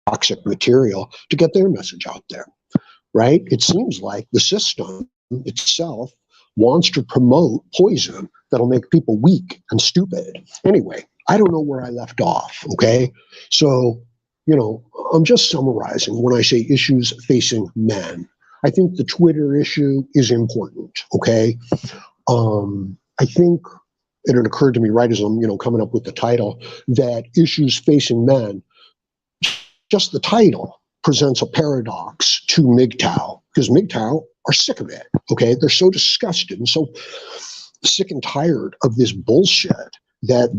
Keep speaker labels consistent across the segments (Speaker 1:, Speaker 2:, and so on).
Speaker 1: toxic material to get their message out there, right? It seems like the system itself wants to promote poison that'll make people weak and stupid. Anyway, I don't know where I left off, okay? So, I'm just summarizing when I say issues facing men. I think the Twitter issue is important, okay? I think it had occurred to me right as I'm, coming up with the title, that issues facing men, just the title presents a paradox to MGTOW, because MGTOW are sick of it, okay? They're so disgusted and so sick and tired of this bullshit that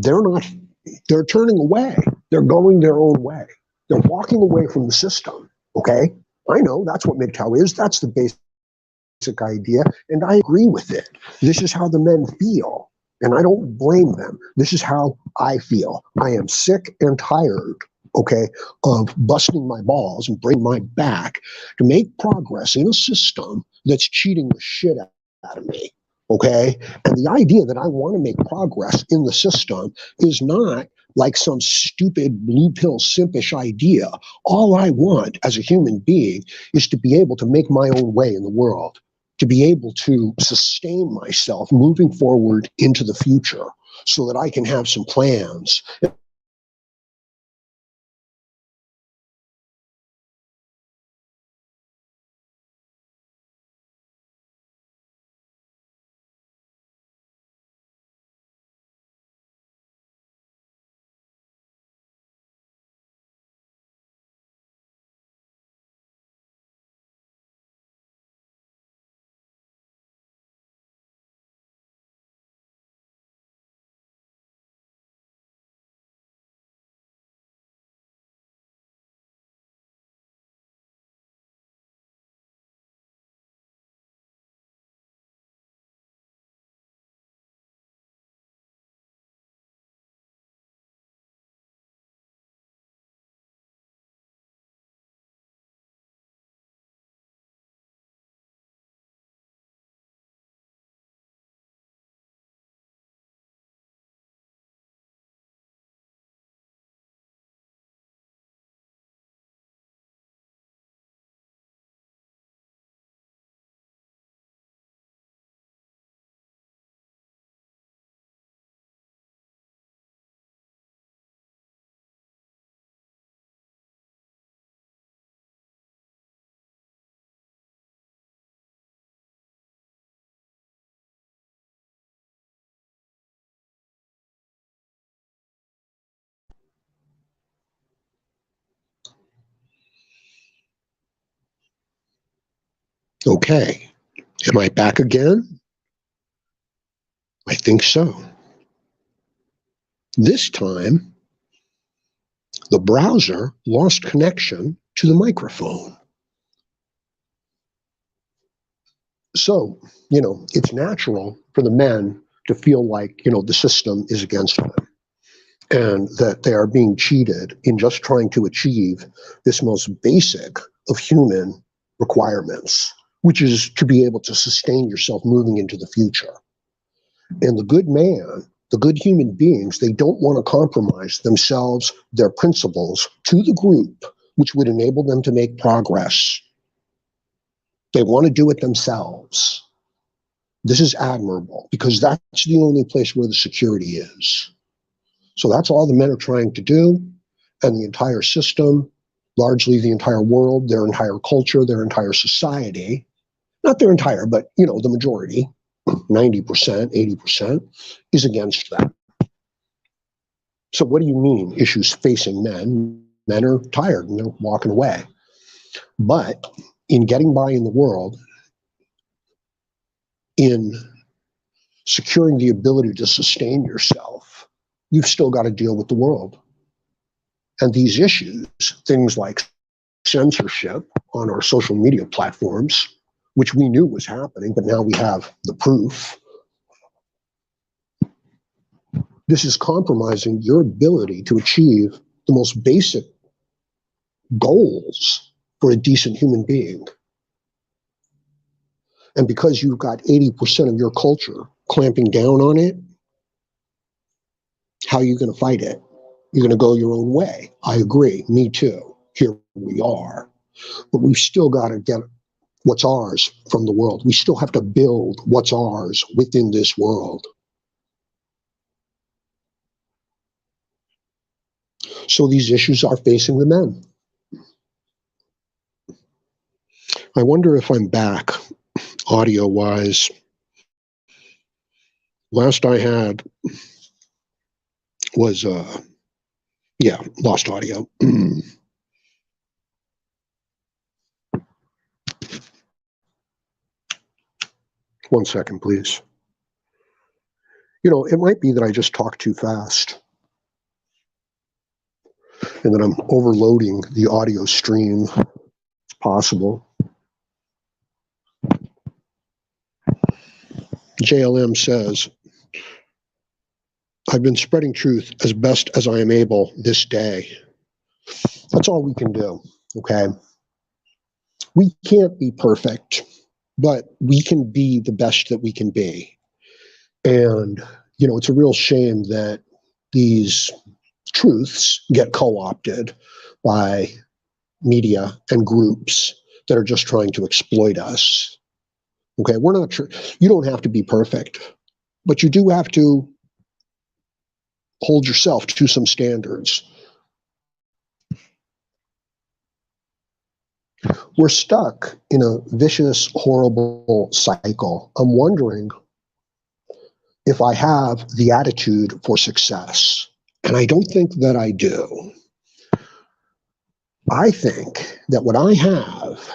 Speaker 1: they're turning away. They're going their own way. They're walking away from the system, okay? I know that's what MGTOW is. That's the basic idea, and I agree with it. This is how the men feel, and I don't blame them. This is how I feel. I am sick and tired, okay, of busting my balls and bring my back to make progress in a system that's cheating the shit out of me, okay? And the idea that I want to make progress in the system is not like some stupid blue pill simpish idea. All I want as a human being is to be able to make my own way in the world, to be able to sustain myself moving forward into the future so that I can have some plans. Okay, am I back again? I think so. This time, the browser lost connection to the microphone. So, it's natural for the men to feel like, the system is against them and that they are being cheated in just trying to achieve this most basic of human requirements, which is to be able to sustain yourself moving into the future. And the good man, the good human beings, they don't want to compromise themselves, their principles to the group, which would enable them to make progress. They want to do it themselves. This is admirable because that's the only place where the security is. So that's all the men are trying to do, and the entire system, largely the entire world, their entire culture, their entire society, not their entire, but the majority, 90%, 80%, is against that. So what do you mean issues facing men? Men are tired and they're walking away. But in getting by in the world, in securing the ability to sustain yourself, you've still got to deal with the world. And these issues, things like censorship on our social media platforms, which we knew was happening, but now we have the proof. This is compromising your ability to achieve the most basic goals for a decent human being. And because you've got 80% of your culture clamping down on it, how are you going to fight it? You're going to go your own way. I agree. Me too. Here we are. But we've still got to get what's ours from the world. We still have to build what's ours within this world. So these issues are facing the men. I wonder if I'm back audio-wise. Last I had was, yeah, lost audio. One second, please. You know, it might be that I just talk too fast and that I'm overloading the audio stream. It's possible. JLM says, I've been spreading truth as best as I am able this day. That's all we can do, okay? We can't be perfect, but we can be the best that we can be. And, you know, it's a real shame that these truths get co-opted by media and groups that are just trying to exploit us. Okay, we're not sure. You don't have to be perfect, but you do have to hold yourself to some standards. We're stuck in a vicious, horrible cycle. I'm wondering if I have the attitude for success. And I don't think that I do. I think that what I have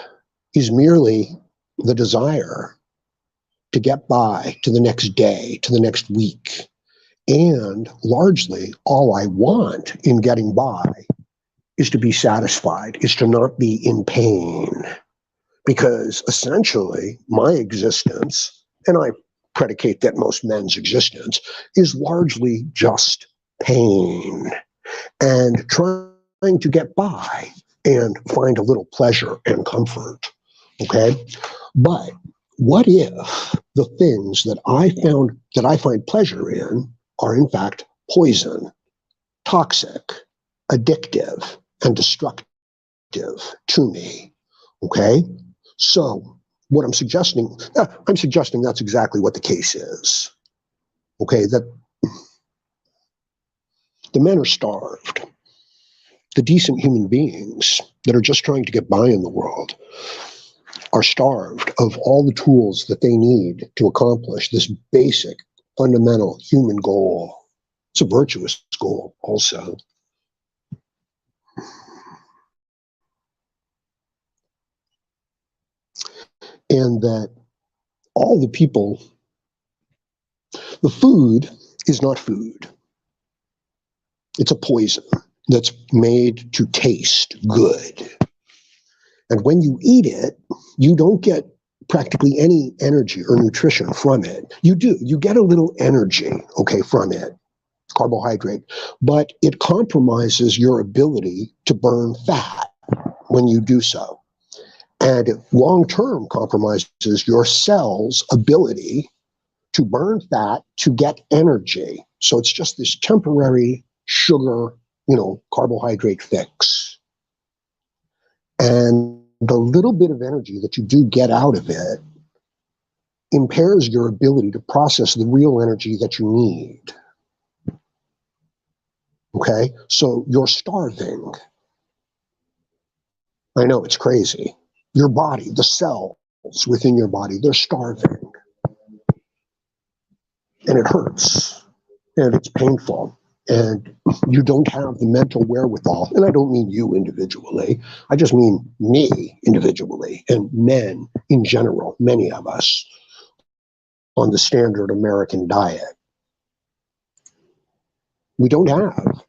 Speaker 1: is merely the desire to get by to the next day, to the next week. And largely, all I want in getting by is to be satisfied, is to not be in pain. Because essentially, my existence, and I predicate that most men's existence, is largely just pain. And trying to get by and find a little pleasure and comfort, okay? But what if the things that I find pleasure in are in fact poison, toxic, addictive, and destructive to me, okay? So what I'm suggesting that's exactly what the case is, okay? That the men are starved. The decent human beings that are just trying to get by in the world are starved of all the tools that they need to accomplish this basic, fundamental human goal. It's a virtuous goal also. And that all the people, the food is not food. It's a poison that's made to taste good. And when you eat it, you don't get practically any energy or nutrition from it. You do, you get a little energy, okay, from it, carbohydrate, but it compromises your ability to burn fat when you do so. And it long-term compromises your cell's ability to burn fat to get energy. So it's just this temporary sugar, carbohydrate fix. And the little bit of energy that you do get out of it impairs your ability to process the real energy that you need. Okay? So you're starving. I know, it's crazy. Your body, the cells within your body, they're starving. And it hurts. And it's painful. And you don't have the mental wherewithal. And I don't mean you individually. I just mean me individually and men in general, many of us, on the standard American diet. We don't have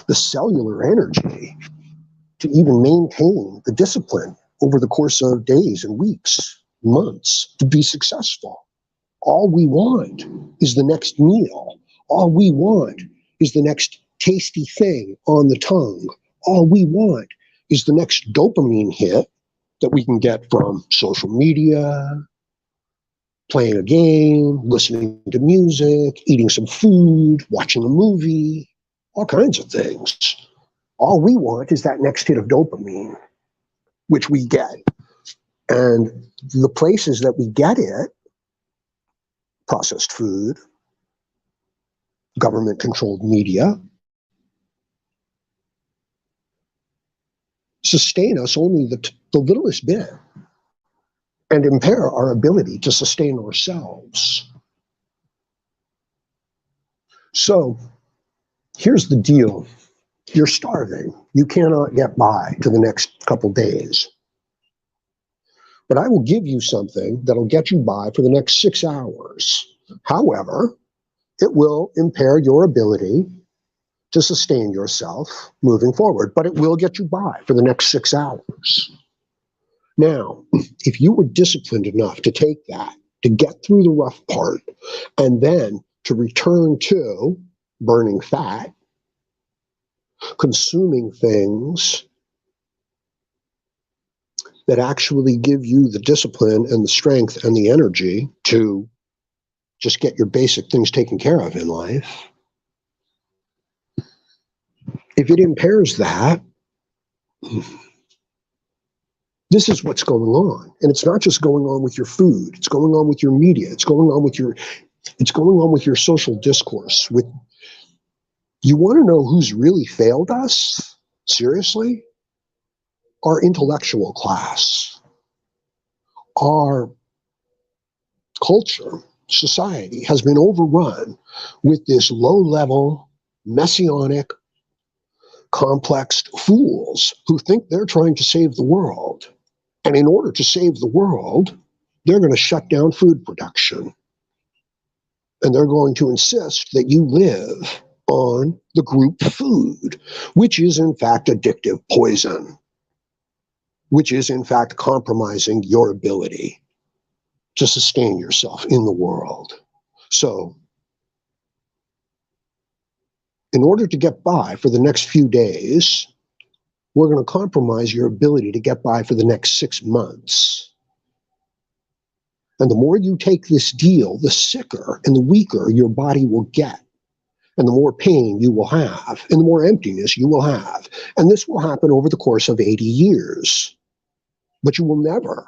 Speaker 1: the cellular energy to even maintain the discipline over the course of days and weeks, months, to be successful. All we want is the next meal. All we want is the next tasty thing on the tongue. All we want is the next dopamine hit that we can get from social media, playing a game, listening to music, eating some food, watching a movie, all kinds of things. All we want is that next hit of dopamine, which we get. And the places that we get it, processed food, government-controlled media, sustain us only the littlest bit and impair our ability to sustain ourselves. So here's the deal. You're starving. You cannot get by to the next couple days. But I will give you something that'll get you by for the next 6 hours. However, it will impair your ability to sustain yourself moving forward, but it will get you by for the next 6 hours. Now, if you were disciplined enough to take that, to get through the rough part, and then to return to burning fat, consuming things that actually give you the discipline and the strength and the energy to just get your basic things taken care of in life, if it impairs that, this is what's going on. And it's not just going on with your food, it's going on with your media, it's going on with your social discourse. You want to know who's really failed us? Seriously? Our intellectual class. Our culture, society has been overrun with this low-level, messianic, complex fools who think they're trying to save the world. And in order to save the world, they're going to shut down food production. And they're going to insist that you live on the group food, which is in fact addictive poison, which is in fact compromising your ability to sustain yourself in the world. So, in order to get by for the next few days, we're going to compromise your ability to get by for the next 6 months. And the more you take this deal, the sicker and the weaker your body will get. And the more pain you will have, and the more emptiness you will have. And this will happen over the course of 80 years. But you will never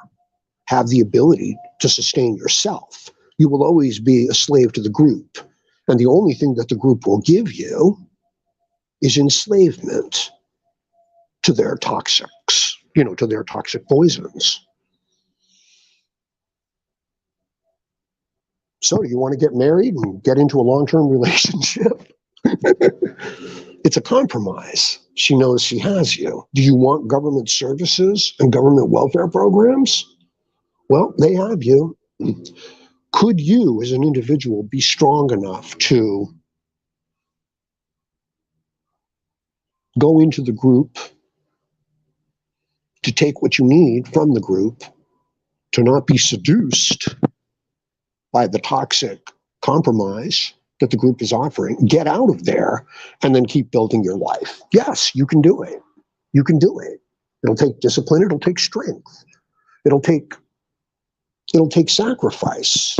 Speaker 1: have the ability to sustain yourself. You will always be a slave to the group. And the only thing that the group will give you is enslavement to their toxics, to their toxic poisons. So do you want to get married and get into a long-term relationship? It's a compromise. She knows she has you. Do you want government services and government welfare programs? Well, they have you. Could you, as an individual, be strong enough to go into the group, to take what you need from the group, to not be seduced by the toxic compromise that the group is offering, get out of there, and then keep building your life? Yes, you can do it. You can do it. It'll take discipline. It'll take strength. It'll take sacrifice.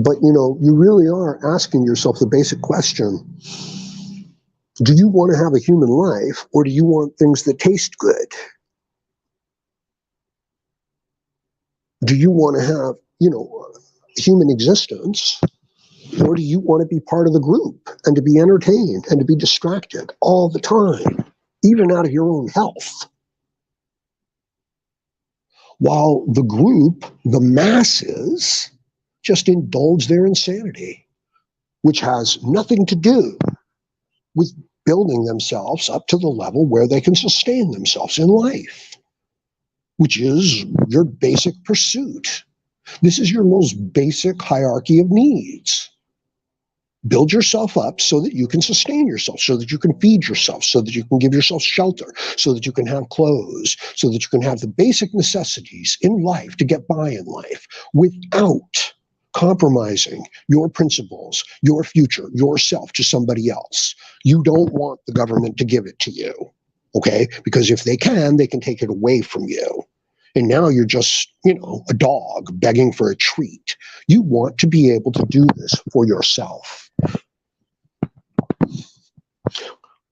Speaker 1: But, you really are asking yourself the basic question: do you want to have a human life, or do you want things that taste good? Do you want to have, human existence, or do you want to be part of the group and to be entertained and to be distracted all the time, even out of your own health? While the group, the masses, just indulge their insanity, which has nothing to do with building themselves up to the level where they can sustain themselves in life, which is your basic pursuit. This is your most basic hierarchy of needs. Build yourself up so that you can sustain yourself, so that you can feed yourself, so that you can give yourself shelter, so that you can have clothes, so that you can have the basic necessities in life to get by in life without compromising your principles, your future, yourself to somebody else. You don't want the government to give it to you, okay? Because if they can take it away from you. And now you're just, a dog begging for a treat. You want to be able to do this for yourself.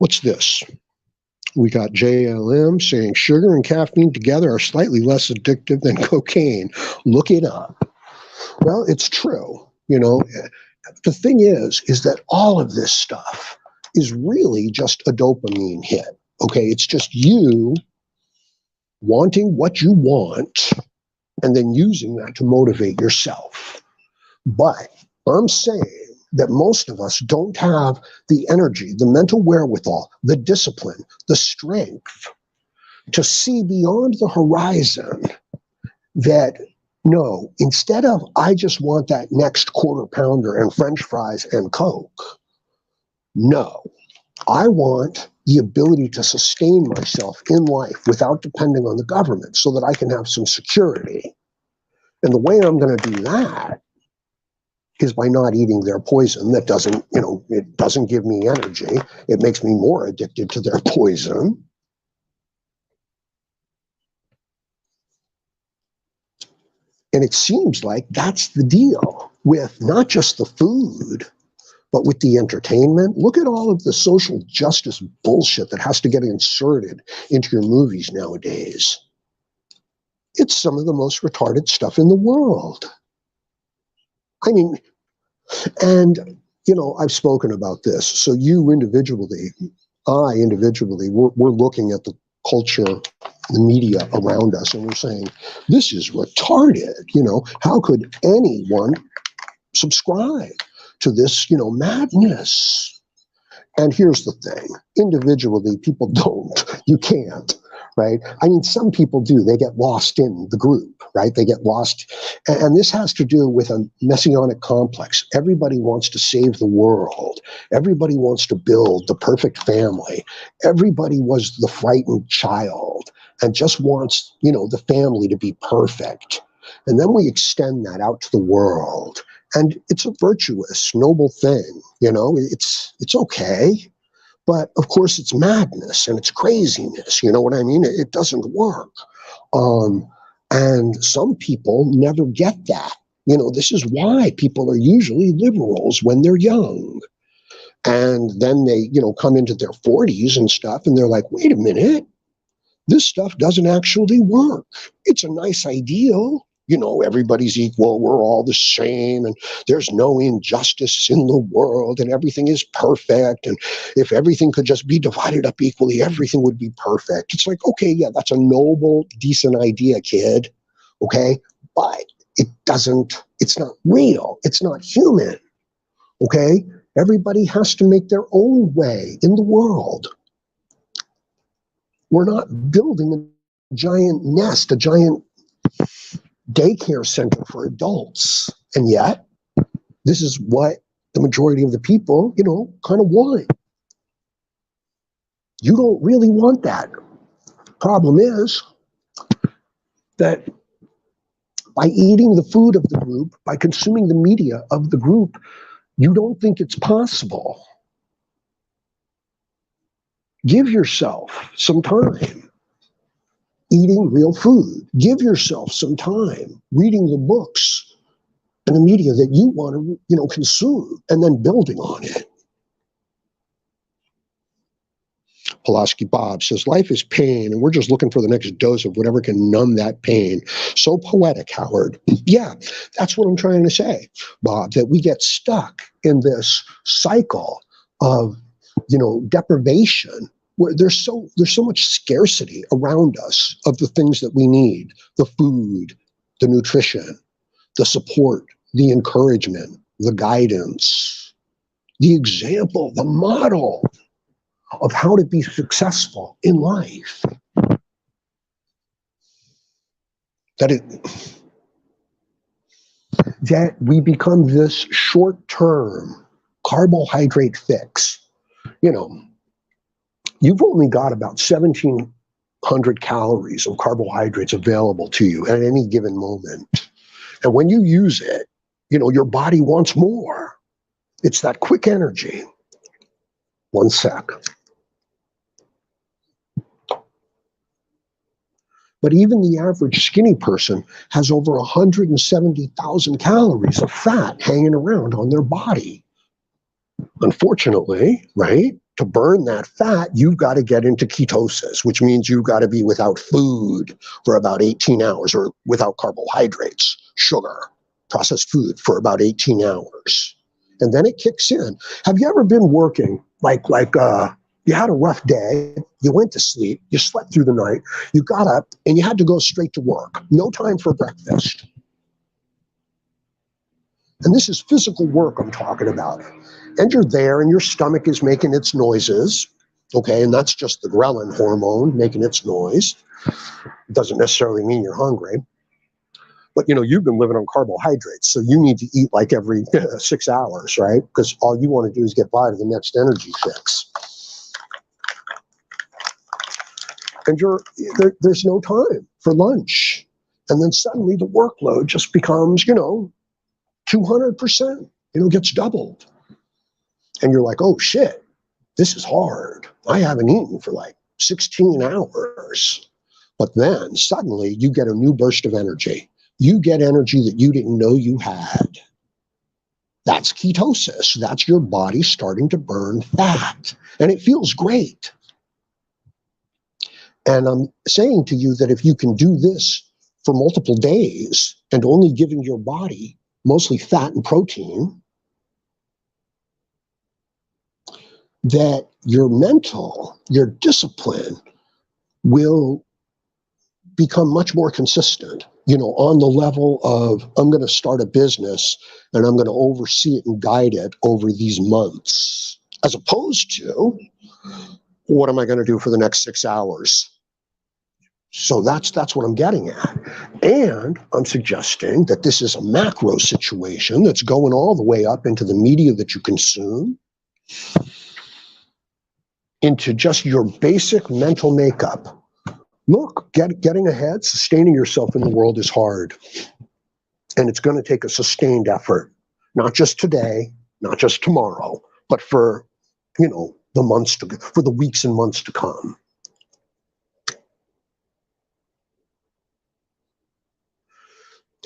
Speaker 1: What's this? We got JLM saying sugar and caffeine together are slightly less addictive than cocaine. Look it up. Well, it's true. You know, the thing is that all of this stuff is really just a dopamine hit. Okay, it's just you wanting what you want and then using that to motivate yourself. But I'm saying that most of us don't have the energy, the mental wherewithal, the discipline, the strength to see beyond the horizon that, no, instead of I just want that next quarter pounder and French fries and Coke, no, I want the ability to sustain myself in life without depending on the government so that I can have some security. And the way I'm going to do that is by not eating their poison that doesn't, you know, it doesn't give me energy. It makes me more addicted to their poison. And it seems like that's the deal with not just the food, but with the entertainment. Look at all of the social justice bullshit that has to get inserted into your movies nowadays. It's some of the most retarded stuff in the world. I mean, and, you know, I've spoken about this. So you individually, I individually, we're looking at the culture, the media around us, and we're saying, this is retarded. You know, how could anyone subscribe to this, you know, madness? And here's the thing, individually, people don't, you can't, right? I mean, some people do, they get lost in the group, right? They get lost. And this has to do with a messianic complex. Everybody wants to save the world. Everybody wants to build the perfect family. Everybody was the frightened child and just wants, you know, the family to be perfect. And then we extend that out to the world. And it's a virtuous, noble thing, you know, it's okay. But of course, it's madness and it's craziness. You know what I mean? It doesn't work. And some people never get that. You know, this is why people are usually liberals when they're young. And then they, you know, come into their 40s and stuff, and they're like, wait a minute, this stuff doesn't actually work. It's a nice ideal. You know, everybody's equal, we're all the same, and there's no injustice in the world, and everything is perfect, and if everything could just be divided up equally, everything would be perfect. It's like, okay, yeah, that's a noble, decent idea, kid, okay? But it doesn't, it's not real, it's not human, okay? Everybody has to make their own way in the world. We're not building a giant nest, a giant daycare center for adults. And yet, this is what the majority of the people, you know, kind of want. You don't really want that. Problem is that by eating the food of the group, by consuming the media of the group, you don't think it's possible. Give yourself some time eating real food. Give yourself some time reading the books and the media that you want to, you know, consume, and then building on it. Pulaski Bob says, life is pain, and we're just looking for the next dose of whatever can numb that pain. So poetic, Howard. Yeah, that's what I'm trying to say, Bob, that we get stuck in this cycle of, you know, deprivation, where there's so much scarcity around us of the things that we need, the food, the nutrition, the support, the encouragement, the guidance, the example, the model of how to be successful in life. That we become this short-term carbohydrate fix. You know, you've only got about 1,700 calories of carbohydrates available to you at any given moment. And when you use it, you know, your body wants more. It's that quick energy. One sec. But even the average skinny person has over 170,000 calories of fat hanging around on their body. Unfortunately, right? to burn that fat, you've got to get into ketosis, which means you've got to be without food for about 18 hours or without carbohydrates, sugar, processed food for about 18 hours. And then it kicks in. Have you ever been working you had a rough day, you went to sleep, you slept through the night, you got up and you had to go straight to work. No time for breakfast. And this is physical work I'm talking about. And you're there and your stomach is making its noises, okay? And that's just the ghrelin hormone making its noise. It doesn't necessarily mean you're hungry. But, you've been living on carbohydrates, so you need to eat like every 6 hours, right? Because all you want to do is get by to the next energy fix. And there's no time for lunch. And then suddenly the workload just becomes, 200%, gets doubled. And you're like, oh shit, this is hard. I haven't eaten for like 16 hours. But then suddenly you get a new burst of energy. You get energy that you didn't know you had. That's ketosis. That's your body starting to burn fat. And it feels great. And I'm saying to you that if you can do this for multiple days and only giving your body mostly fat and protein, that your discipline will become much more consistent, on the level of, I'm going to start a business and I'm going to oversee it and guide it over these months, as opposed to, what am I going to do for the next 6 hours? So that's what I'm getting at. And I'm suggesting that this is a macro situation that's going all the way up into the media that you consume, into just your basic mental makeup. Look, getting ahead, sustaining yourself in the world is hard. And it's going to take a sustained effort, not just today, not just tomorrow, but for, for the weeks and months to come.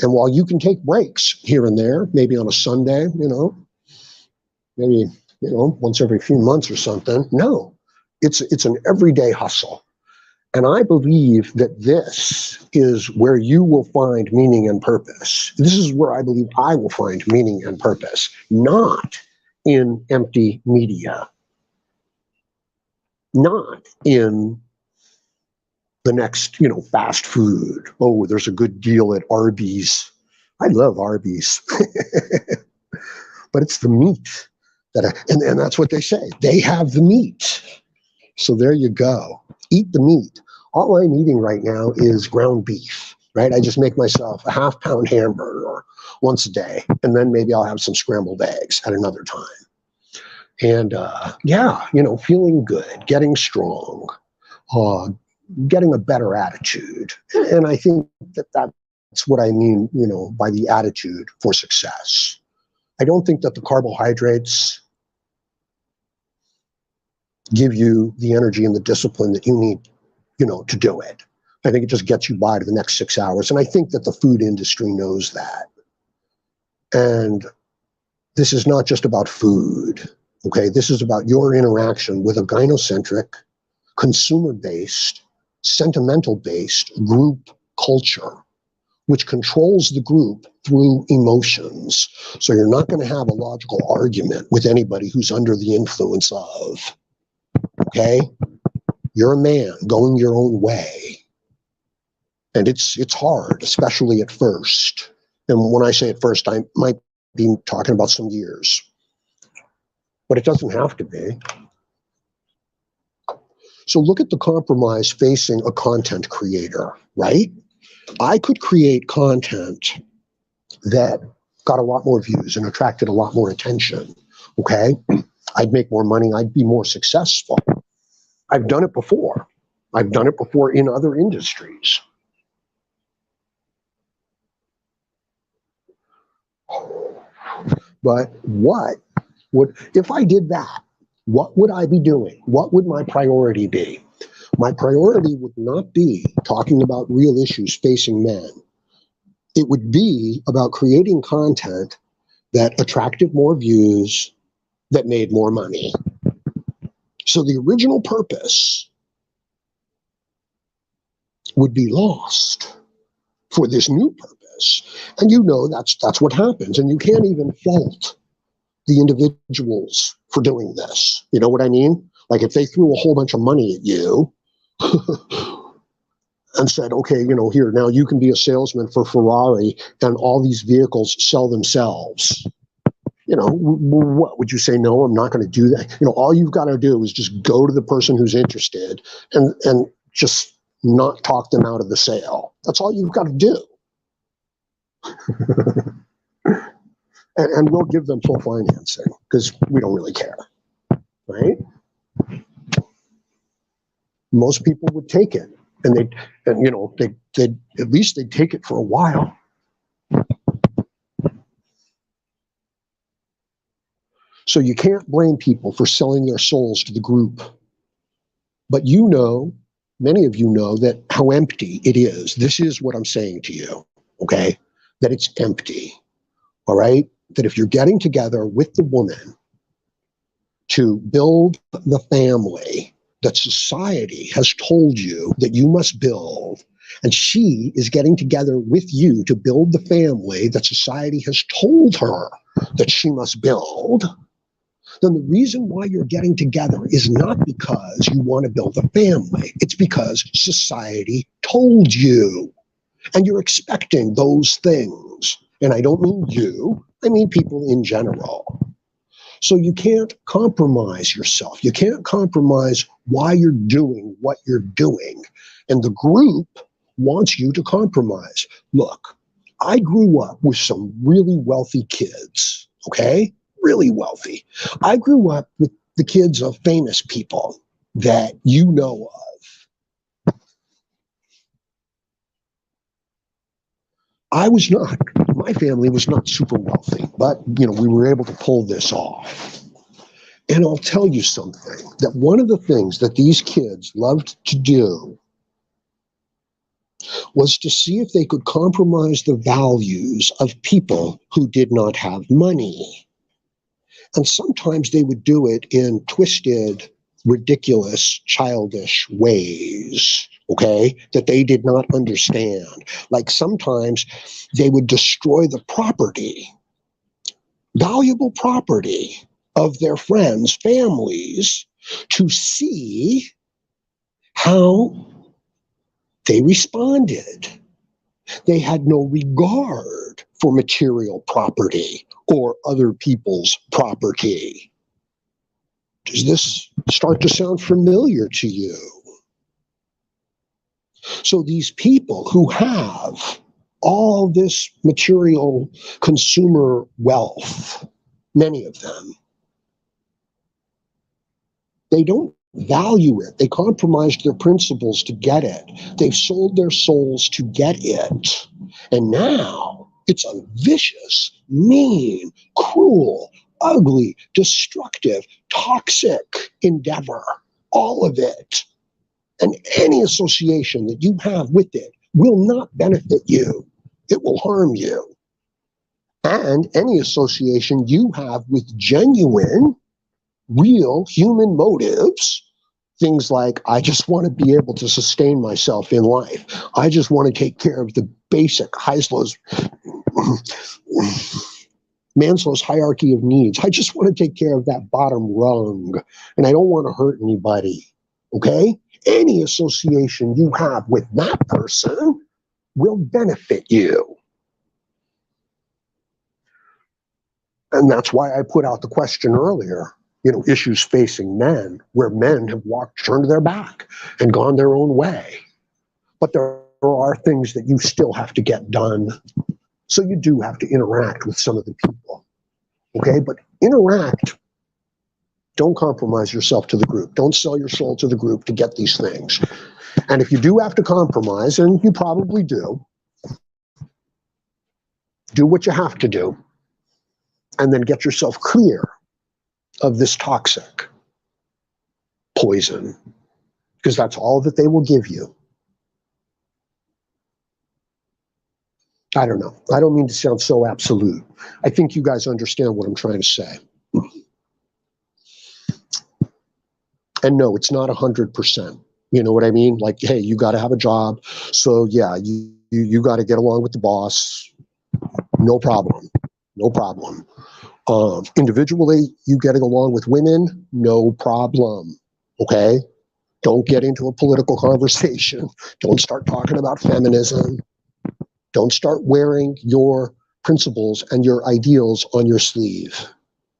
Speaker 1: And while you can take breaks here and there, maybe on a Sunday, maybe, once every few months or something, no, it's an everyday hustle. And I believe that this is where you will find meaning and purpose. This is where I believe I will find meaning and purpose, not in empty media, not in the next, fast food. Oh, there's a good deal at Arby's. I love Arby's. But it's the meat and that's what they say. They have the meat. So there you go. Eat the meat. All I'm eating right now is ground beef, right? I just make myself a half-pound hamburger once a day, and then maybe I'll have some scrambled eggs at another time. And feeling good, getting strong, getting a better attitude. And I think that's what I mean, by the attitude for success. I don't think that the carbohydrates give you the energy and the discipline that you need, to do it. I think it just gets you by to the next 6 hours. And I think that the food industry knows that. And this is not just about food, okay? This is about your interaction with a gynocentric, consumer-based, sentimental-based group culture, which controls the group through emotions. So you're not going to have a logical argument with anybody who's under the influence of, okay? You're a man going your own way. And it's hard, especially at first. And when I say at first, I might be talking about some years. But it doesn't have to be. So look at the compromise facing a content creator, right? I could create content that got a lot more views and attracted a lot more attention, okay? I'd make more money, I'd be more successful. I've done it before. I've done it before in other industries. But if I did that, what would I be doing? What would my priority be? My priority would not be talking about real issues facing men. It would be about creating content that attracted more views, that made more money. So the original purpose would be lost for this new purpose. And you know that's what happens. And you can't even fault the individuals for doing this. You know what I mean? Like if they threw a whole bunch of money at you and said, okay, here, now you can be a salesman for Ferrari and all these vehicles sell themselves. What would you say? No, I'm not going to do that. All you've got to do is just go to the person who's interested and just not talk them out of the sale. That's all you've got to do. and we'll give them full financing because we don't really care, right? Most people would take it, and they'd at least they'd take it for a while. So you can't blame people for selling their souls to the group. But many of you know that how empty it is. This is what I'm saying to you, okay? That it's empty, all right? That if you're getting together with the woman to build the family that society has told you that you must build, and she is getting together with you to build the family that society has told her that she must build, then the reason why you're getting together is not because you want to build a family. It's because society told you. And you're expecting those things. And I don't mean you, I mean people in general. So you can't compromise yourself. You can't compromise why you're doing what you're doing. And the group wants you to compromise. Look, I grew up with some really wealthy kids, okay? Really wealthy. I grew up with the kids of famous people that you know of. My family was not super wealthy, but we were able to pull this off. And I'll tell you something, that one of the things that these kids loved to do was to see if they could compromise the values of people who did not have money. And sometimes they would do it in twisted, ridiculous, childish ways, okay, that they did not understand. Like sometimes they would destroy the property, valuable property of their friends' families to see how they responded. They had no regard for material property or other people's property. Does this start to sound familiar to you? So these people who have all this material consumer wealth, many of them, they don't value it. They compromised their principles to get it. They've sold their souls to get it. And now it's a vicious, mean, cruel, ugly, destructive, toxic endeavor. All of it. And any association that you have with it will not benefit you. It will harm you. And any association you have with genuine, real human motives, things like, I just want to be able to sustain myself in life. I just want to take care of the basic Maslow's hierarchy of needs. I just want to take care of that bottom rung, and I don't want to hurt anybody, okay? Any association you have with that person will benefit you. And that's why I put out the question earlier, issues facing men, where men have turned their back and gone their own way. But there are things that you still have to get done. So you do have to interact with some of the people, okay? But interact. Don't compromise yourself to the group. Don't sell your soul to the group to get these things. And if you do have to compromise, and you probably do what you have to do, and then get yourself clear of this toxic poison, because that's all that they will give you. I don't know. I don't mean to sound so absolute. I think you guys understand what I'm trying to say. And no, it's not 100%. You know what I mean? Like, hey, you got to have a job. So yeah, you got to get along with the boss. No problem. No problem. Individually, you getting along with women, no problem. Okay? Don't get into a political conversation. Don't start talking about feminism. Don't start wearing your principles and your ideals on your sleeve.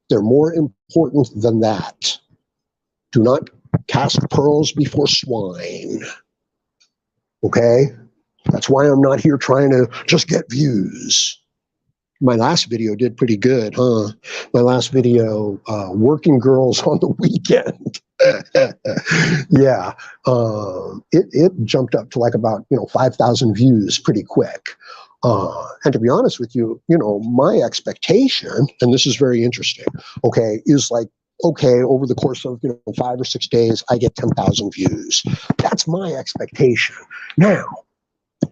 Speaker 1: They're more important than that. Do not cast pearls before swine. Okay? That's why I'm not here trying to just get views. My last video did pretty good, huh? My last video, working girls on the weekend. Yeah, it jumped up to like about 5,000 views pretty quick. And to be honest with you, my expectation, and this is very interesting, okay, is like, okay, over the course of 5 or 6 days, I get 10,000 views. That's my expectation. Now,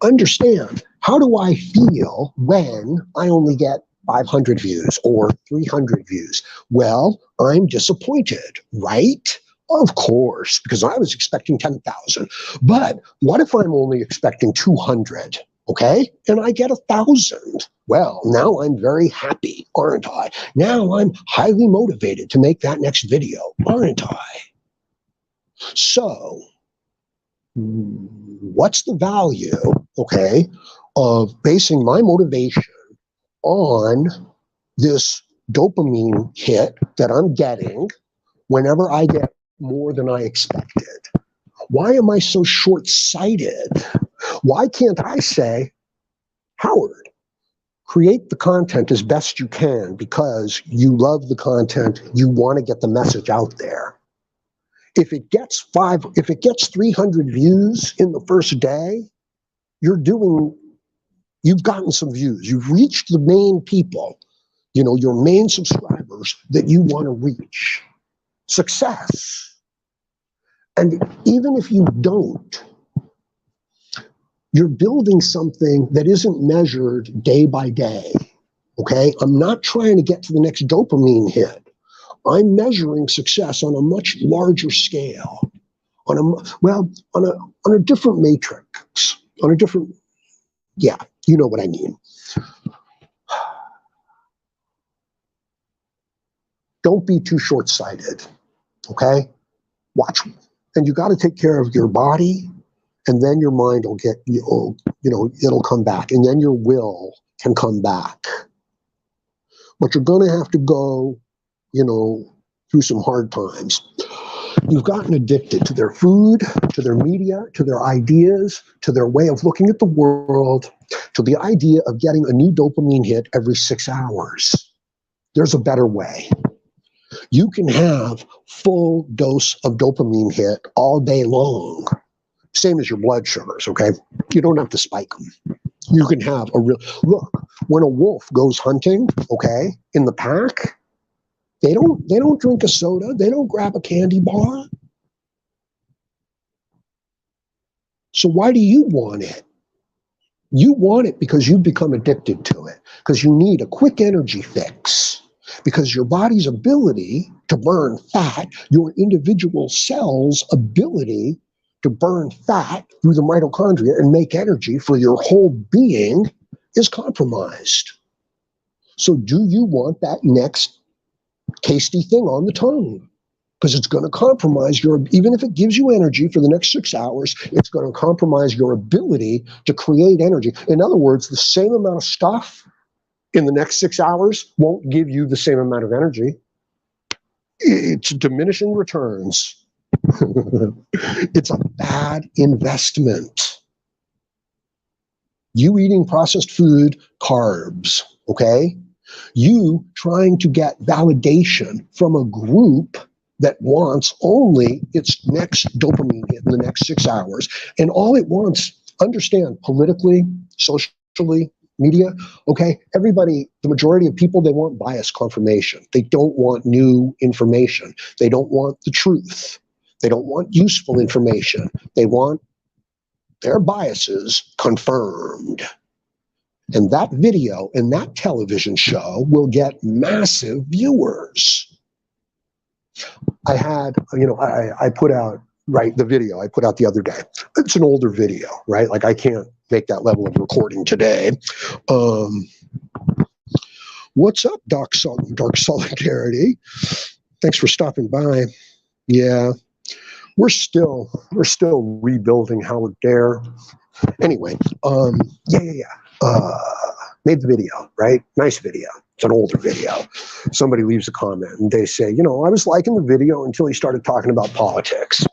Speaker 1: understand, how do I feel when I only get 500 views or 300 views? Well, I'm disappointed, right? Of course, because I was expecting 10,000. But what if I'm only expecting 200? Okay, and I get 1,000. Well, now I'm very happy, aren't I? Now I'm highly motivated to make that next video, aren't I? So, what's the value, okay, of basing my motivation on this dopamine hit that I'm getting whenever I get more than I expected? Why am I so short-sighted? Why can't I say, Howard, create the content as best you can because you love the content, you want to get the message out there. If it gets 300 views in the first day, you've gotten some views. You've reached the main people, your main subscribers that you want to reach. Success. And even if you don't, you're building something that isn't measured day by day. Okay? I'm not trying to get to the next dopamine hit. I'm measuring success on a much larger scale, on a different matrix, on a different, yeah, you know what I mean. Don't be too short-sighted, okay? Watch, and you got to take care of your body, and then your mind will get, it'll come back, and then your will can come back. But you're going to have to go, through some hard times. You've gotten addicted to their food, to their media, to their ideas, to their way of looking at the world, to the idea of getting a new dopamine hit every 6 hours. There's a better way. You can have full dose of dopamine hit all day long. Same as your blood sugars, okay? You don't have to spike them. You can have look, when a wolf goes hunting, okay, in the pack, they don't drink a soda. They don't grab a candy bar. So why do you want it? You want it because you've become addicted to it, because you need a quick energy fix, because your body's ability to burn fat, your individual cells' ability to burn fat through the mitochondria and make energy for your whole being is compromised. So do you want that next tasty thing on the tongue? Because it's going to compromise even if it gives you energy for the next 6 hours, it's going to compromise your ability to create energy. In other words, the same amount of stuff in the next 6 hours won't give you the same amount of energy. It's diminishing returns. It's a bad investment. You eating processed food, carbs, okay? You trying to get validation from a group that wants only its next dopamine hit in the next 6 hours. And all it wants, understand, politically, socially, media, okay, everybody, the majority of people, they want bias confirmation. They don't want new information. They don't want the truth. They don't want useful information. They want their biases confirmed. And that video and that television show will get massive viewers. I had, I put out, right, the video I put out the other day. It's an older video, right? Like I can't make that level of recording today. What's up, Dark Solidarity? Thanks for stopping by. Yeah, we're still rebuilding Howard Dare. Anyway, yeah. Made the video, right? Nice video. It's an older video. Somebody leaves a comment and they say, I was liking the video until he started talking about politics.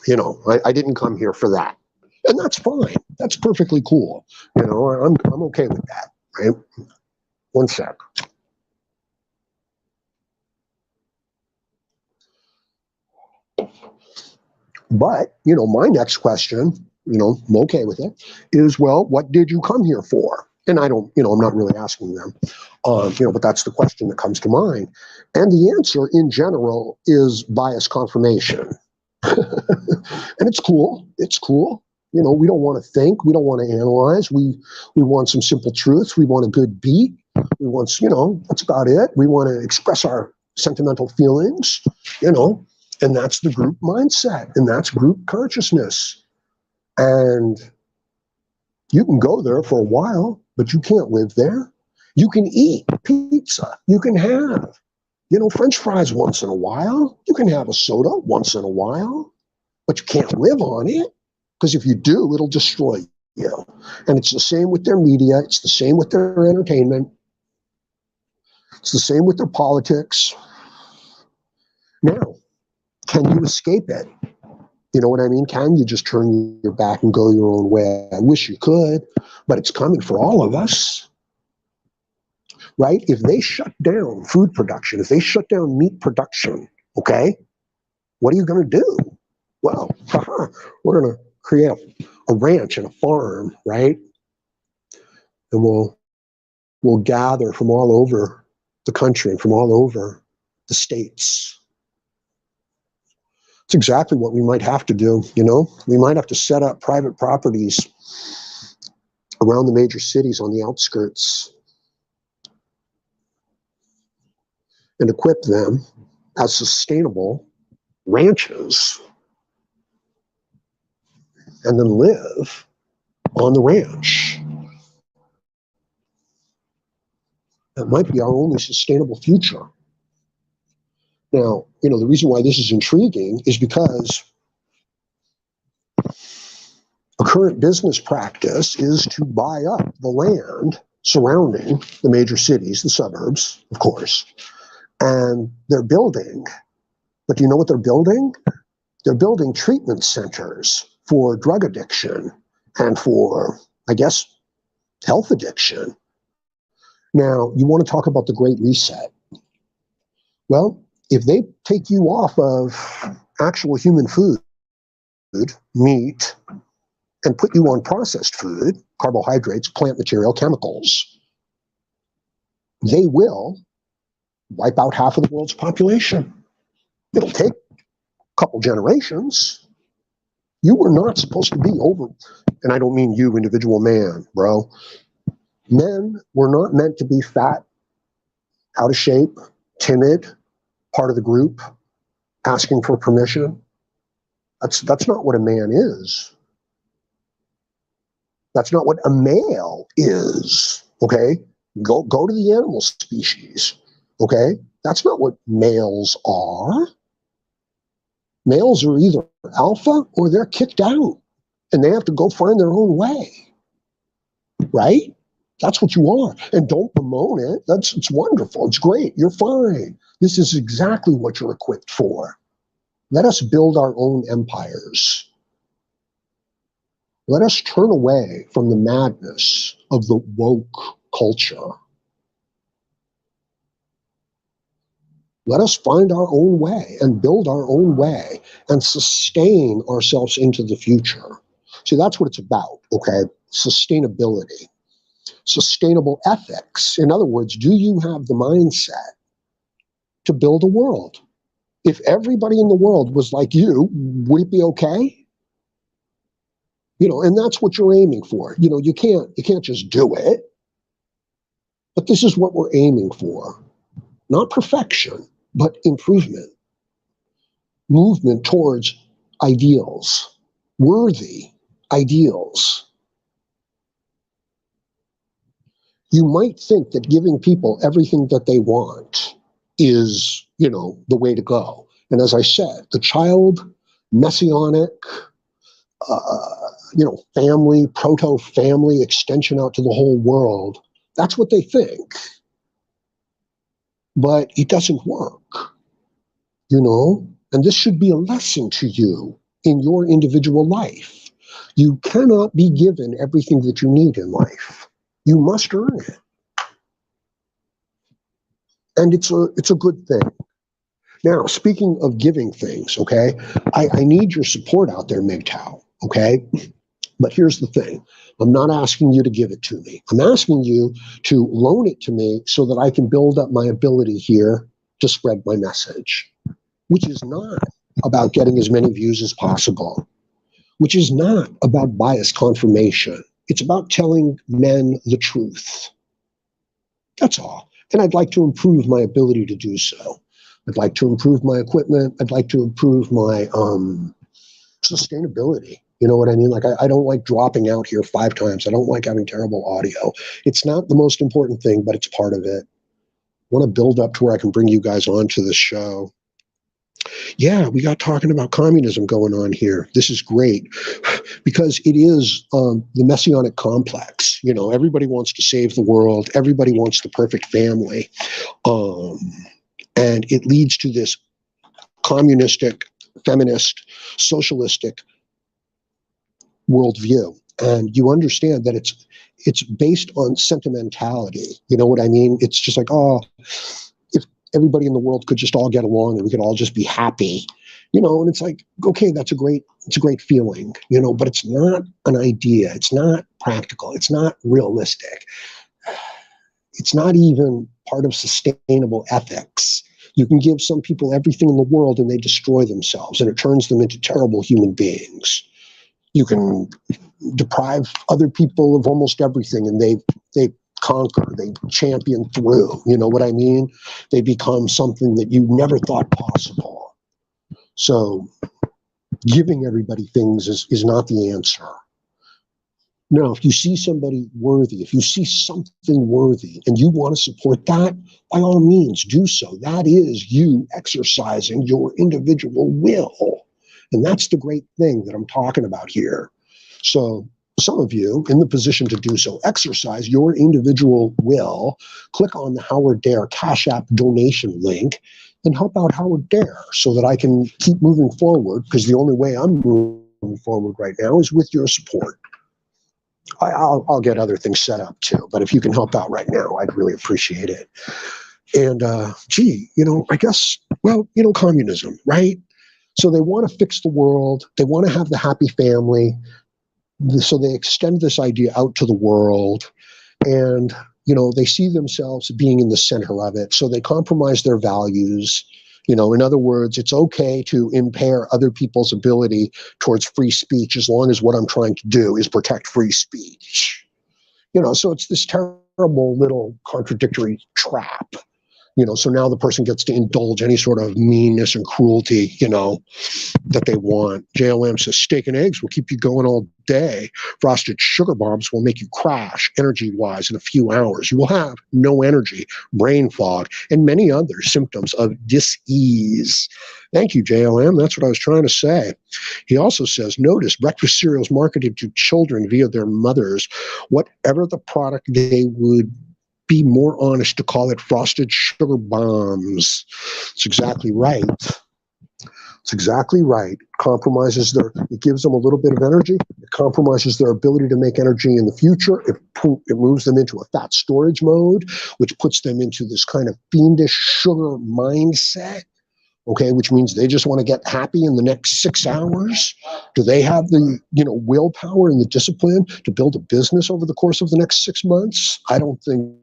Speaker 1: I didn't come here for that. And that's fine. That's perfectly cool. I'm okay with that, right? One sec. But, my next question, I'm okay with it, is, well, what did you come here for? And I don't, I'm not really asking them, but that's the question that comes to mind. And the answer in general is bias confirmation. And it's cool. It's cool. We don't want to think. We don't want to analyze. We want some simple truths. We want a good beat. We want, that's about it. We want to express our sentimental feelings, and that's the group mindset, and that's group consciousness. And you can go there for a while, but you can't live there. You can eat pizza. You can have, French fries once in a while. You can have a soda once in a while, but you can't live on it, because if you do, it'll destroy you. And it's the same with their media. It's the same with their entertainment. It's the same with their politics. Now, can you escape it? You know what I mean? Can you just turn your back and go your own way? I wish you could, but it's coming for all of us, right? If they shut down food production, if they shut down meat production, okay, what are you going to do? Well, we're going to create a ranch and a farm, right? And we'll gather from all over the country and from all over the states. It's exactly what we might have to do, We might have to set up private properties around the major cities on the outskirts and equip them as sustainable ranches and then live on the ranch. That might be our only sustainable future. Now, the reason why this is intriguing is because a current business practice is to buy up the land surrounding the major cities, the suburbs, of course, and they're building. But do you know what they're building? They're building treatment centers for drug addiction and for, I guess, health addiction. Now, you want to talk about the Great Reset. Well, if they take you off of actual human food, meat, and put you on processed food, carbohydrates, plant material, chemicals, they will wipe out half of the world's population. It'll take a couple generations. You were not supposed to be over, and I don't mean you, individual man, bro. Men were not meant to be fat, out of shape, timid, part of the group, asking for permission. That's not what a man is. That's not what a male is, okay? Go to the animal species, okay? That's not what males are. Males are either alpha or they're kicked out, and they have to go find their own way, right? That's what you are. And don't bemoan it. It's wonderful. It's great. You're fine. This is exactly what you're equipped for. Let us build our own empires. Let us turn away from the madness of the woke culture. Let us find our own way and build our own way and sustain ourselves into the future. See, that's what it's about, okay? Sustainability. Sustainable ethics. In other words, do you have the mindset to build a world? If everybody in the world was like you, would it be okay? And that's what you're aiming for. You can't just do it. But this is what we're aiming for. Not perfection, but improvement. movement towards ideals, worthy ideals. You might think that giving people everything that they want is, the way to go. And as I said, the child, messianic, family, proto-family extension out to the whole world, that's what they think. But it doesn't work, and this should be a lesson to you in your individual life. You cannot be given everything that you need in life. You must earn it. And it's a good thing. Now, speaking of giving things, okay, I need your support out there, MGTOW, okay? But here's the thing. I'm not asking you to give it to me. I'm asking you to loan it to me so that I can build up my ability here to spread my message, which is not about getting as many views as possible, which is not about bias confirmation. It's about telling men the truth. That's all. And I'd like to improve my ability to do so. I'd like to improve my equipment. I'd like to improve my sustainability. You know what I mean? Like, I don't like dropping out here 5 times. I don't like having terrible audio. It's not the most important thing, but it's part of it. I want to build up to where I can bring you guys onto the show. Yeah, we got talking about communism going on here. This is great because it is the messianic complex. Everybody wants to save the world. Everybody wants the perfect family. And it leads to this communistic, feminist, socialistic worldview. And you understand that it's based on sentimentality. You know what I mean? It's just like, if everybody in the world could just all get along and we could all just be happy, and it's like, okay, it's a great feeling, but it's not an idea. It's not practical. It's not realistic. It's not even part of sustainable ethics. You can give some people everything in the world and they destroy themselves and it turns them into terrible human beings. You can deprive other people of almost everything and they conquer, they champion through. You know what I mean? They become something that you never thought possible. So giving everybody things is not the answer. Now, if you see somebody worthy, if you see something worthy and you want to support that, by all means do so. That is you exercising your individual will. And that's the great thing that I'm talking about here. So some of you in the position to do so, exercise your individual will, click on the Howard Dare CashApp donation link and help out Howard Dare so that I can keep moving forward, because the only way I'm moving forward right now is with your support. I'll get other things set up too, but if you can help out right now, I'd really appreciate it. And I guess, communism, right? So they want to fix the world. They want to have the happy family. So they extend this idea out to the world, and they see themselves being in the center of it. So they compromise their values. In other words, it's okay to impair other people's ability towards free speech as long as what I'm trying to do is protect free speech. So it's this terrible little contradictory trap. So now the person gets to indulge any sort of meanness and cruelty, that they want. JLM says steak and eggs will keep you going all day. Frosted sugar bombs will make you crash energy-wise in a few hours. You will have no energy, brain fog, and many other symptoms of dis-ease. Thank you, JLM. That's what I was trying to say. He also says, notice breakfast cereals marketed to children via their mothers. Whatever the product, they would be more honest to call it frosted sugar bombs. It's exactly right. It's exactly right. It gives them a little bit of energy. It compromises their ability to make energy in the future. It moves them into a fat storage mode, which puts them into this kind of fiendish sugar mindset. Okay, which means they just want to get happy in the next 6 hours. Do they have the, willpower and the discipline to build a business over the course of the next 6 months? I don't think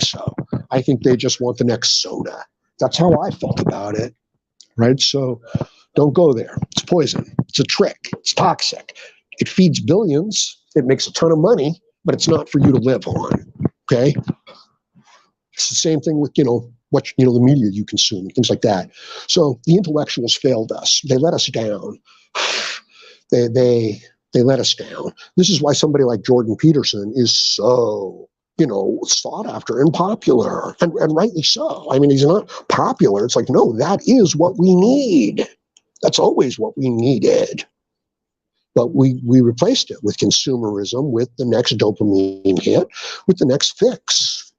Speaker 1: so. I think they just want the next soda. That's how I felt about it, right? So don't go there. It's poison. It's a trick. It's toxic. It feeds billions. It makes a ton of money, but it's not for you to live on, okay? It's the same thing with, what, the media you consume, things like that. So the intellectuals failed us. They let us down. They let us down. This is why somebody like Jordan Peterson is so, sought after and popular, and rightly so. I mean, he's not popular. It's like, no, that is what we need. That's always what we needed. But we replaced it with consumerism, with the next dopamine hit, with the next fix.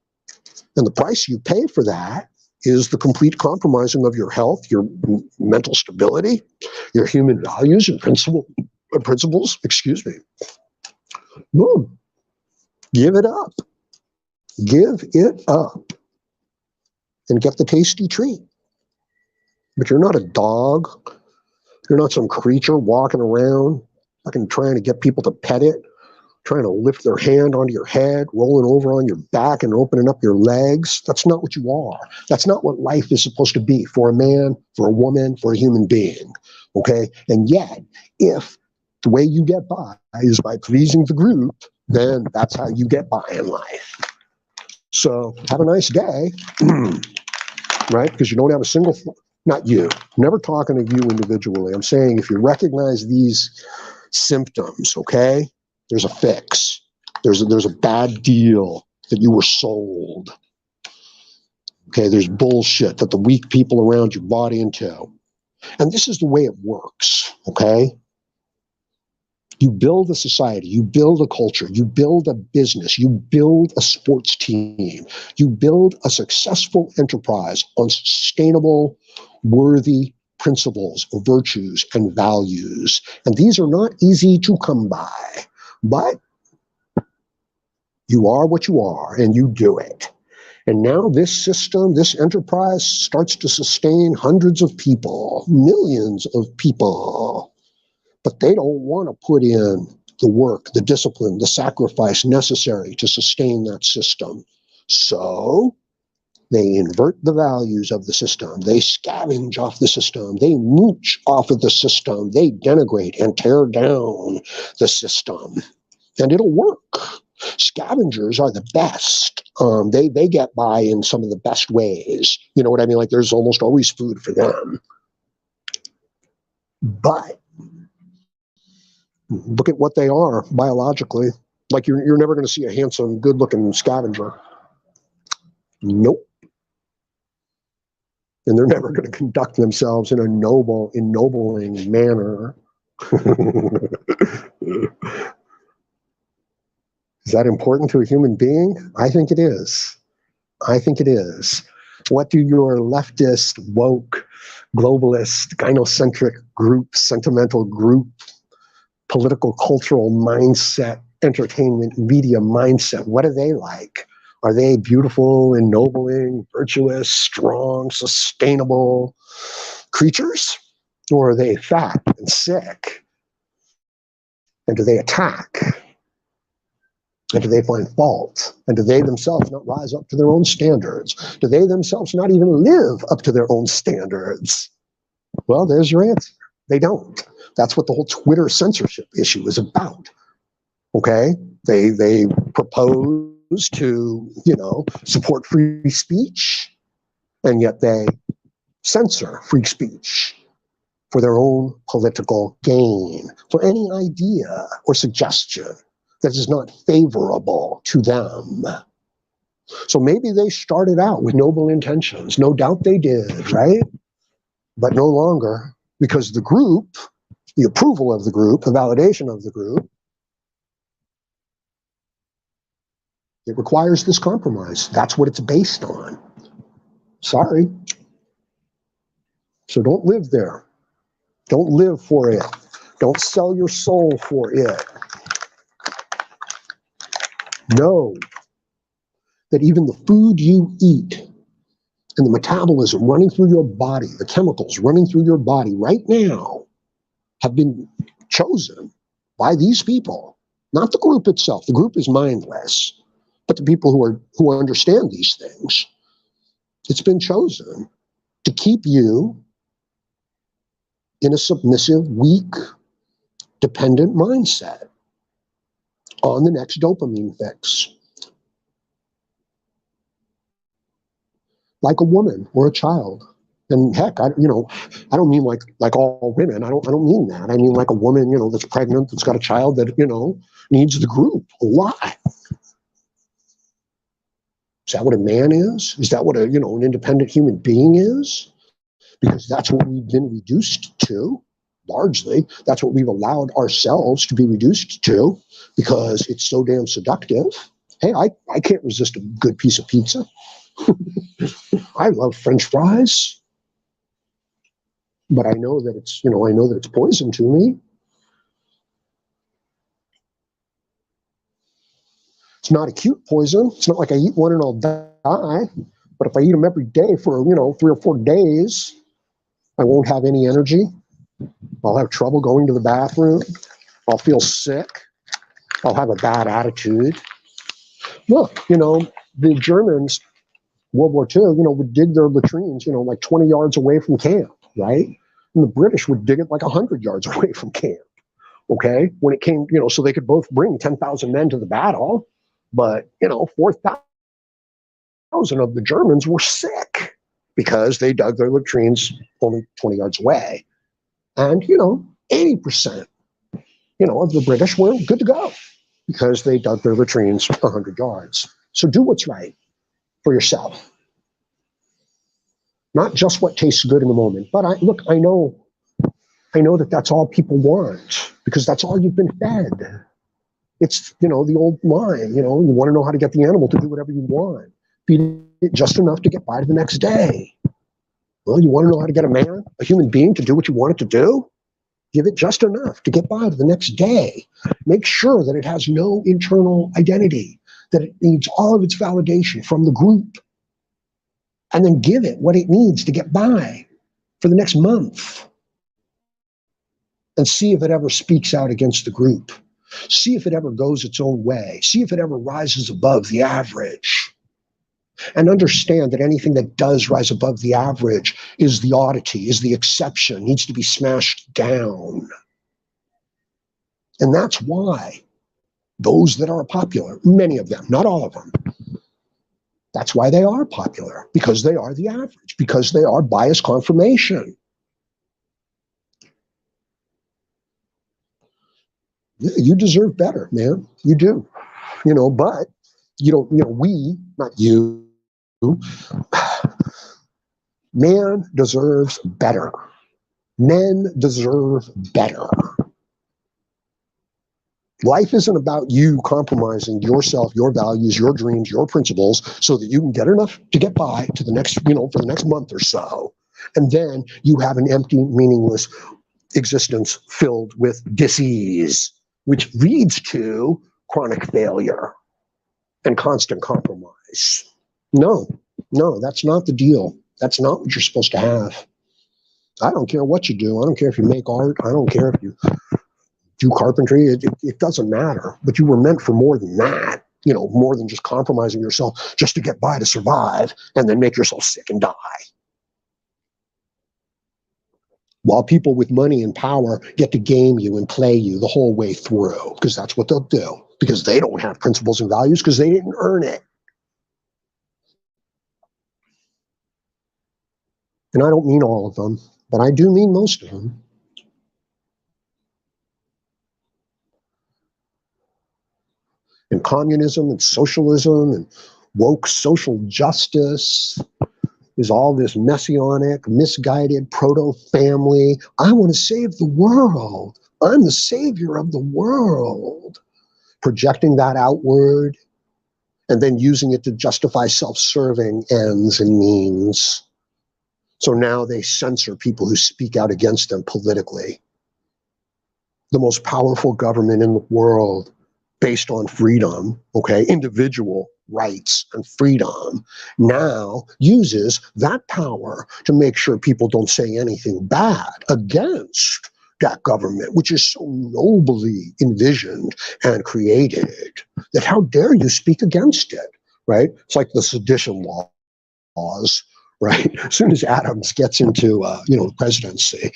Speaker 1: And the price you pay for that is the complete compromising of your health, your mental stability, your human values and principles. Excuse me. Boom. Give it up. Give it up. And get the tasty treat. But you're not a dog. You're not some creature walking around, fucking trying to get people to pet it, trying to lift their hand onto your head, rolling over on your back and opening up your legs. That's not what you are. That's not what life is supposed to be for a man, for a woman, for a human being. Okay? And yet, if the way you get by is by pleasing the group, then that's how you get by in life. So have a nice day, right? Because you don't have a single, not you, I'm never talking to you individually. I'm saying if you recognize these symptoms, okay, there's a fix. There's a bad deal that you were sold. Okay, there's bullshit that the weak people around you bought into. And this is the way it works, okay? You build a society, you build a culture, you build a business, you build a sports team, you build a successful enterprise on sustainable, worthy principles, virtues, and values. And these are not easy to come by, but you are what you are and you do it. And now this system, this enterprise starts to sustain hundreds of people, millions of people. But they don't want to put in the work, the discipline, the sacrifice necessary to sustain that system. So they invert the values of the system. They scavenge off the system. They mooch off of the system. They denigrate and tear down the system. And it'll work. Scavengers are the best. They get by in some of the best ways. You know what I mean? Like there's almost always food for them. But look at what they are biologically. Like you're never going to see a handsome, good-looking scavenger. Nope. And they're never going to conduct themselves in a ennobling manner. Is that important to a human being? I think it is. I think it is. What do your leftist, woke, globalist, gynocentric group, sentimental group, political, cultural mindset, entertainment, media mindset, what are they like? Are they beautiful, ennobling, virtuous, strong, sustainable creatures? Or are they fat and sick? And do they attack? And do they find fault? And do they themselves not rise up to their own standards? Do they themselves not even live up to their own standards? Well, there's your answer. They don't. That's what the whole Twitter censorship issue is about. Okay? They propose to, support free speech, and yet they censor free speech for their own political gain, for any idea or suggestion that is not favorable to them. So maybe they started out with noble intentions. No doubt they did, right? But no longer, because the group, the approval of the group, the validation of the group, it requires this compromise. That's what it's based on. Sorry. So don't live there. Don't live for it. Don't sell your soul for it. Know that even the food you eat and the metabolism running through your body, the chemicals running through your body right now have been chosen by these people, not the group itself. The group is mindless, but the people who understand these things. It's been chosen to keep you in a submissive, weak, dependent mindset on the next dopamine fix. like a woman or a child. And heck, I don't mean like all women. I don't mean that. I mean like a woman, that's pregnant, that's got a child that, needs the group a lot. Is that what a man is? Is that what an independent human being is? Because that's what we've been reduced to, largely. That's what we've allowed ourselves to be reduced to because it's so damn seductive. Hey, I can't resist a good piece of pizza. I love French fries. But I know that it's poison to me. It's not acute poison. It's not like I eat one and I'll die. But if I eat them every day for 3 or 4 days, I won't have any energy. I'll have trouble going to the bathroom. I'll feel sick. I'll have a bad attitude. Look, the Germans, World War II, would dig their latrines, like 20 yards away from camp, right? And the British would dig it like 100 yards away from camp, okay? When it came, so they could both bring 10,000 men to the battle, but, 4,000 of the Germans were sick because they dug their latrines only 20 yards away. And, 80%, of the British were good to go because they dug their latrines 100 yards. So do what's right for yourself. Not just what tastes good in the moment, but I know that that's all people want because that's all you've been fed. It's, the old line, you want to know how to get the animal to do whatever you want. Feed it just enough to get by to the next day. Well, you want to know how to get a human being to do what you want it to do? Give it just enough to get by to the next day. Make sure that it has no internal identity, that it needs all of its validation from the group. And then give it what it needs to get by for the next month. And see if it ever speaks out against the group. See if it ever goes its own way. See if it ever rises above the average. And understand that anything that does rise above the average is the oddity, is the exception, needs to be smashed down. And that's why those that are popular, many of them, not all of them, that's why they are popular, because they are the average, because they are bias confirmation. You deserve better, man. You do. But you don't, we, not you, man deserves better. Men deserve better. Life isn't about you compromising yourself, your values, your dreams, your principles so that you can get enough to get by to the next, for the next month or so. And then you have an empty, meaningless existence filled with disease, which leads to chronic failure and constant compromise. No, that's not the deal. That's not what you're supposed to have. I don't care what you do. I don't care if you make art. I don't care if you do carpentry. It doesn't matter. But you were meant for more than that. More than just compromising yourself just to get by, to survive, and then make yourself sick and die. While people with money and power get to game you and play you the whole way through, because that's what they'll do, because they don't have principles and values, because they didn't earn it. And I don't mean all of them, but I do mean most of them. And communism and socialism and woke social justice is all this messianic, misguided proto-family. I want to save the world. I'm the savior of the world. Projecting that outward and then using it to justify self-serving ends and means. So now they censor people who speak out against them politically. The most powerful government in the world, based on freedom, individual rights and freedom, now uses that power to make sure people don't say anything bad against that government, which is so nobly envisioned and created, that how dare you speak against it, right? It's like the sedition laws, right? As soon as Adams gets into, the presidency,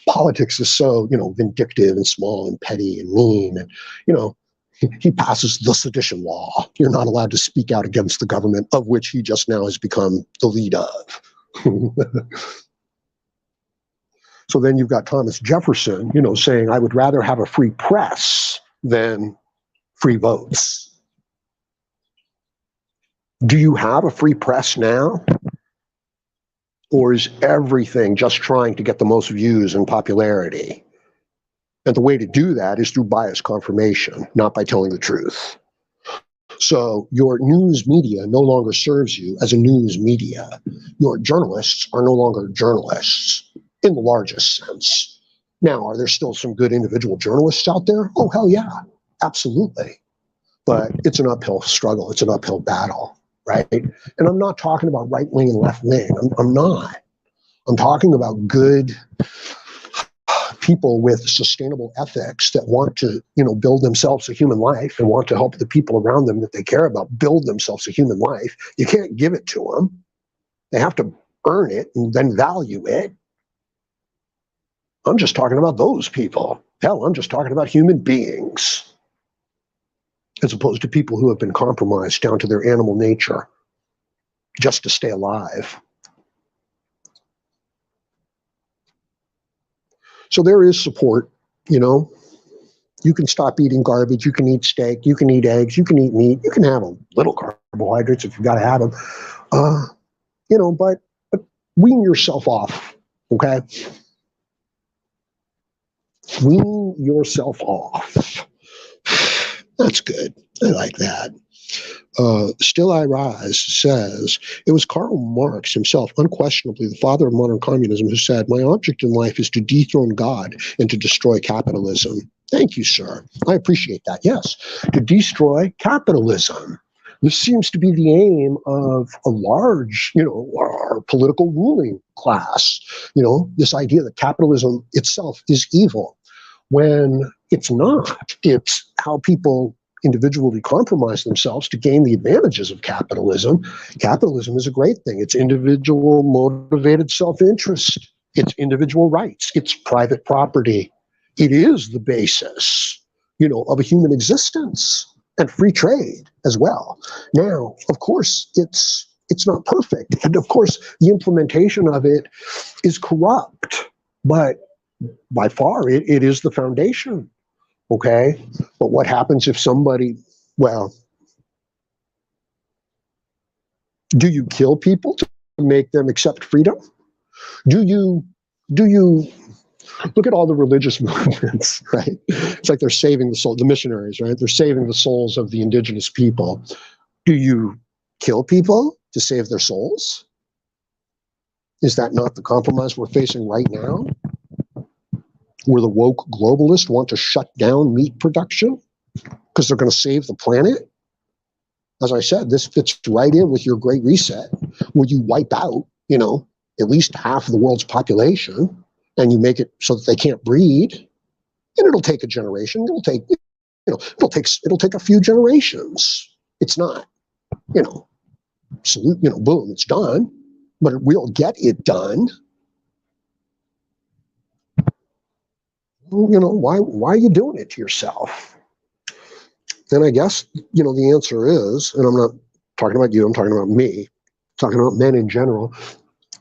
Speaker 1: politics is so, vindictive and small and petty and mean. And, he passes the sedition law. You're not allowed to speak out against the government of which he just now has become the lead of. So then you've got Thomas Jefferson, saying, I would rather have a free press than free votes. Do you have a free press now? Or is everything just trying to get the most views and popularity? And the way to do that is through bias confirmation, not by telling the truth. So your news media no longer serves you as a news media. Your journalists are no longer journalists in the largest sense. Now, are there still some good individual journalists out there? Oh, hell yeah, absolutely. But it's an uphill struggle. It's an uphill battle, right? And I'm not talking about right wing and left wing. I'm not. I'm talking about good people with sustainable ethics that want to, build themselves a human life and want to help the people around them that they care about build themselves a human life. You can't give it to them. They have to earn it and then value it. I'm just talking about those people. Hell, I'm just talking about human beings, as opposed to people who have been compromised down to their animal nature just to stay alive. So there is support, You can stop eating garbage. You can eat steak. You can eat eggs. You can eat meat. You can have a little carbohydrates if you've got to have them. But wean yourself off, okay? Wean yourself off. That's good. I like that. Still I Rise says, it was Karl Marx himself, unquestionably the father of modern communism, who said, my object in life is to dethrone God and to destroy capitalism. Thank you, sir. I appreciate that. Yes, to destroy capitalism. This seems to be the aim of a large, our political ruling class. This idea that capitalism itself is evil, when it's not. It's how people individually compromise themselves to gain the advantages of capitalism. Capitalism is a great thing. It's individual motivated self-interest. It's individual rights. It's private property. It is the basis, of a human existence, and free trade as well. Now, of course, it's not perfect. And of course, the implementation of it is corrupt, but by far it is the foundation. Okay, but what happens if somebody, do you kill people to make them accept freedom? Do you look at all the religious movements, right? It's like they're saving the soul, the missionaries, right? They're saving the souls of the indigenous people. Do you kill people to save their souls? Is that not the compromise we're facing right now? Where the woke globalists want to shut down meat production because they're going to save the planet. As I said, this fits right in with your Great Reset, where you wipe out, at least half of the world's population, and you make it so that they can't breed. And it'll take a generation. It'll take a few generations. It's not, absolute, boom, it's done. But we'll get it done. Why are you doing it to yourself? And I guess, the answer is, and I'm not talking about you, I'm talking about me, talking about men in general,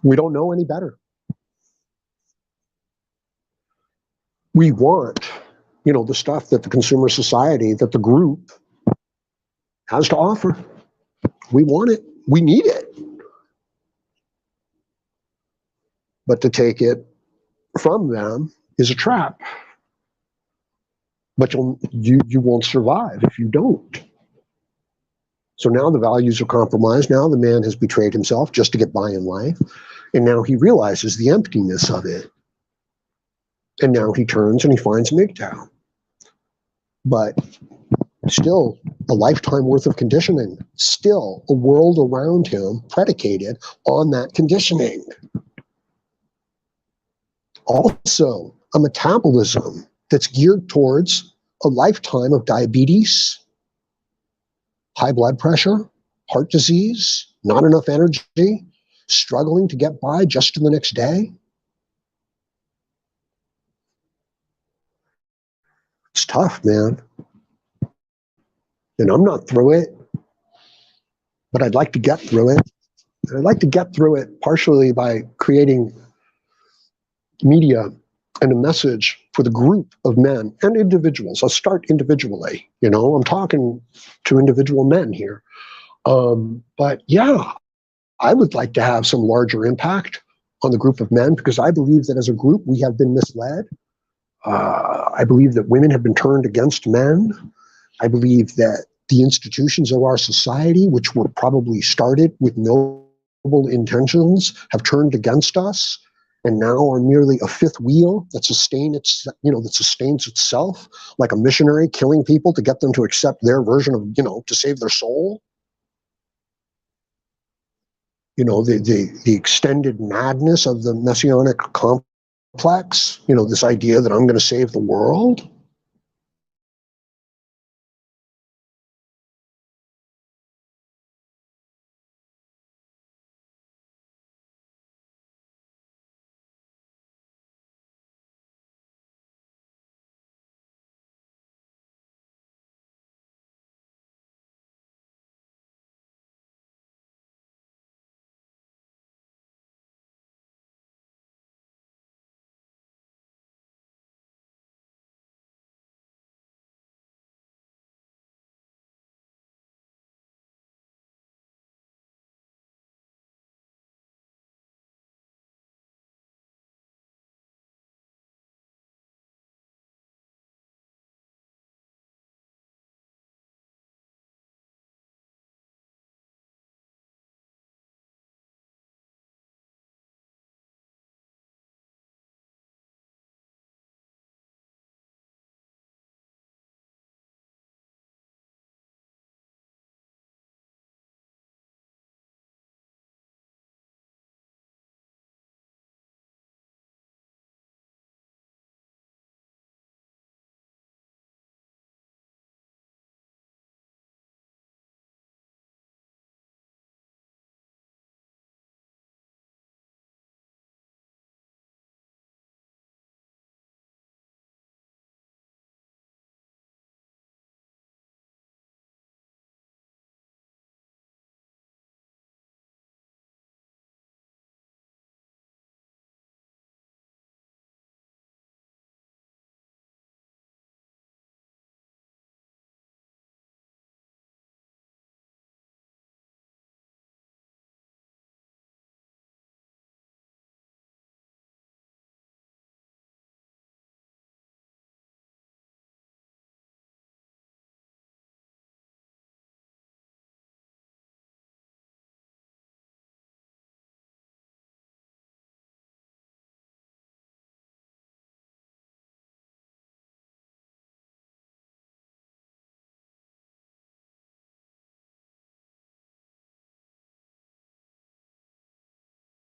Speaker 1: we don't know any better. We want, the stuff that the consumer society, that the group has to offer. We want it. We need it. But to take it from them is a trap. But you won't survive if you don't. So now the values are compromised. Now the man has betrayed himself just to get by in life. And now he realizes the emptiness of it. And now he turns and he finds MGTOW. But still a lifetime worth of conditioning. Still a world around him predicated on that conditioning. Also a metabolism that's geared towards a lifetime of diabetes, high blood pressure, heart disease, not enough energy, struggling to get by just to the next day. It's tough, man. and I'm not through it, but I'd like to get through it. And I'd like to get through it partially by creating media and a message for the group of men and individuals. I'll start individually. I'm talking to individual men here. But yeah, I would like to have some larger impact on the group of men, because I believe that as a group we have been misled. I believe that women have been turned against men. I believe that the institutions of our society, which were probably started with noble intentions, have turned against us, and now are merely a fifth wheel that sustains itself, like a missionary killing people to get them to accept their version of, to save their soul. The extended madness of the messianic complex, this idea that I'm going to save the world.